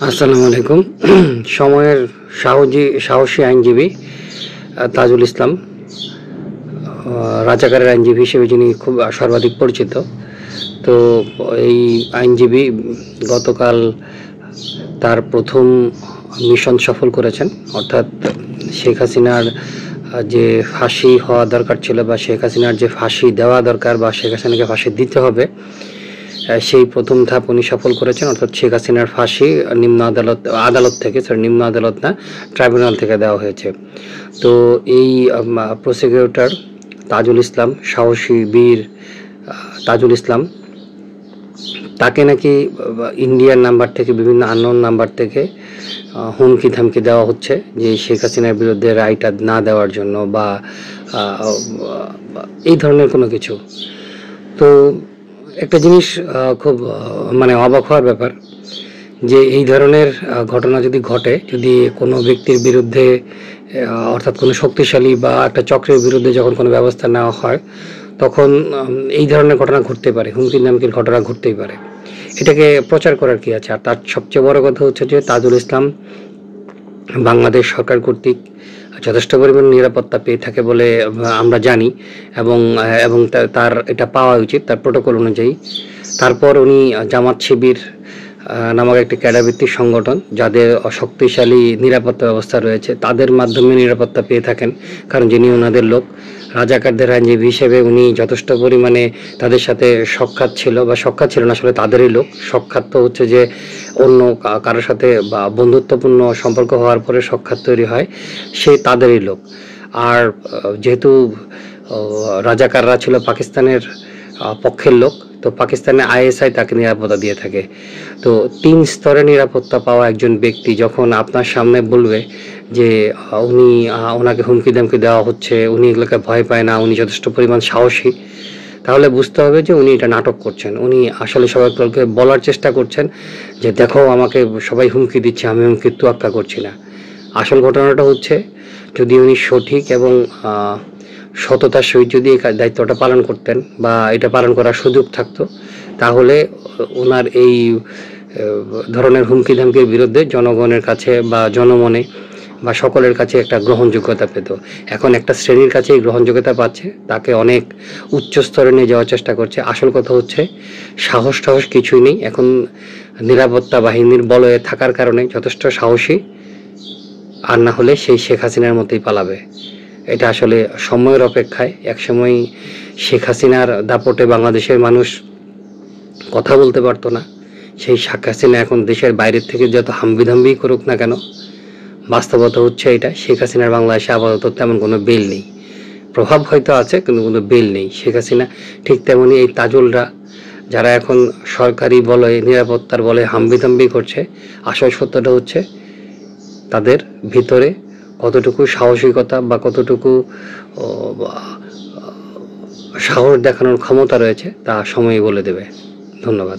আসসালামু আলাইকুম। সময়ের সাহসী আইনজীবী তাজুল ইসলাম, রাজাকারের আইনজীবী হিসেবে যিনি খুব সর্বাধিক পরিচিত। তো এই আইনজীবী গতকাল তার প্রথম মিশন সফল করেছেন, অর্থাৎ শেখ হাসিনার যে ফাঁসি হওয়া দরকার ছিল বা শেখ হাসিনার যে ফাঁসি দেওয়া দরকার বা শেখ হাসিনাকে ফাঁসি দিতে হবে, সেই প্রথম ধাপ উনি সফল করেছেন। অর্থাৎ শেখ হাসিনার ফাঁসি নিম্ন আদালত থেকে, নিম্ন আদালত না, ট্রাইব্যুনাল থেকে দেওয়া হয়েছে। তো এই প্রসিকিউটর তাজুল ইসলাম, সাহসী বীর তাজুল ইসলাম, তাকে নাকি ইন্ডিয়ান নাম্বার থেকে, বিভিন্ন আননোন নাম্বার থেকে হুমকি ধামকি দেওয়া হচ্ছে যে শেখ হাসিনার বিরুদ্ধে রায়টা না দেওয়ার জন্য বা এই ধরনের কোনো কিছু। তো একটা জিনিস খুব অবাক হওয়ার ব্যাপার যে এই ধরনের ঘটনা যদি ঘটে, যদি কোনো ব্যক্তির বিরুদ্ধে অর্থাৎ কোনো শক্তিশালী বা একটা চক্রের বিরুদ্ধে যখন কোনো ব্যবস্থা নেওয়া হয়, তখন এই ধরনের ঘটনা ঘটতে পারে, হুমকির নামকির ঘটনা ঘটতেই পারে। এটাকে প্রচার করার কি আছে? আর তার সবচেয়ে বড় কথা হচ্ছে যে তাজুল ইসলাম বাংলাদেশ সরকার কর্তৃক যথেষ্ট পরিমাণ নিরাপত্তা পেয়ে থাকে বলে আমরা জানি, এবং তার এটা পাওয়া উচিত তার প্রোটোকল অনুযায়ী। তারপর উনি জামাত শিবির নামক একটি ক্যাডারভিত্তিক সংগঠন, যাদের শক্তিশালী নিরাপত্তা ব্যবস্থা রয়েছে, তাদের মাধ্যমে নিরাপত্তা পেয়ে থাকেন, কারণ যিনি ওনাদের লোক। রাজাকারদের আইনজীবী হিসেবে উনি যথেষ্ট পরিমাণে তাদের সাথে সাক্ষাৎ ছিল, বা সাক্ষাৎ ছিল না, আসলে তাদেরই লোক। সাক্ষাৎ তো হচ্ছে যে অন্য কারোর সাথে বা বন্ধুত্বপূর্ণ সম্পর্ক হওয়ার পরে সাক্ষাৎ তৈরি হয়, সে তাদেরই লোক। আর যেহেতু রাজাকাররা ছিল পাকিস্তানের পক্ষের লোক, তো পাকিস্তানে আইএসআই তাকে নিরাপত্তা দিয়ে থাকে। তো 3 স্তরে নিরাপত্তা পাওয়া একজন ব্যক্তি যখন আপনার সামনে বলবে যে ওনাকে হুমকি দামকি দেওয়া হচ্ছে, উনি এগুলোকে ভয় পায় না, উনি যথেষ্ট পরিমাণ সাহসী, তাহলে বুঝতে হবে যে উনি এটা নাটক করছেন। উনি আসলে সবাইকে বলার চেষ্টা করছেন যে দেখো, আমাকে সবাই হুমকি দিচ্ছে, আমি হুমকির তোয়াক্কা করছি না। আসল ঘটনাটা হচ্ছে, যদি উনি সঠিক এবং সততার সহিত যদি এই দায়িত্বটা পালন করতেন বা এটা পালন করার সুযোগ থাকতো, তাহলে ওনার এই ধরনের হুমকি ধামকির বিরুদ্ধে জনগণের কাছে বা জনমনে বা সকলের কাছে একটা গ্রহণযোগ্যতা পেত। এখন একটা শ্রেণীর কাছেই গ্রহণযোগ্যতা পাচ্ছে, তাকে অনেক উচ্চ স্তরে নিয়ে যাওয়ার চেষ্টা করছে। আসল কথা হচ্ছে, সাহস কিছুই নেই। এখন নিরাপত্তা বাহিনীর বলয়ে থাকার কারণে যথেষ্ট সাহসী, আর না হলে সেই শেখ হাসিনার মতোই পালাবে। এটা আসলে সময়ের অপেক্ষায়। একসময় শেখ হাসিনার দাপটে বাংলাদেশের মানুষ কথা বলতে পারতো না। সেই শেখ হাসিনা এখন দেশের বাইরের থেকে যত হাম্বিধাম্বি করুক না কেন, বাস্তবতা হচ্ছে এটা, শেখ হাসিনার বাংলাদেশে আপাতত তেমন কোনো বেল নেই। প্রভাব হয়তো আছে, কিন্তু কোনো বেল নেই শেখ হাসিনা। ঠিক তেমনি এই তাজুলরা, যারা এখন সরকারি বলয়ে, নিরাপত্তার বলে হাম্বিধাম্বি করছে, আসল সত্যটা হচ্ছে তাদের ভিতরে কতটুকু সাহসিকতা বা কতটুকু সাহস দেখানোর ক্ষমতা রয়েছে তা সময়ই বলে দেবে। ধন্যবাদ।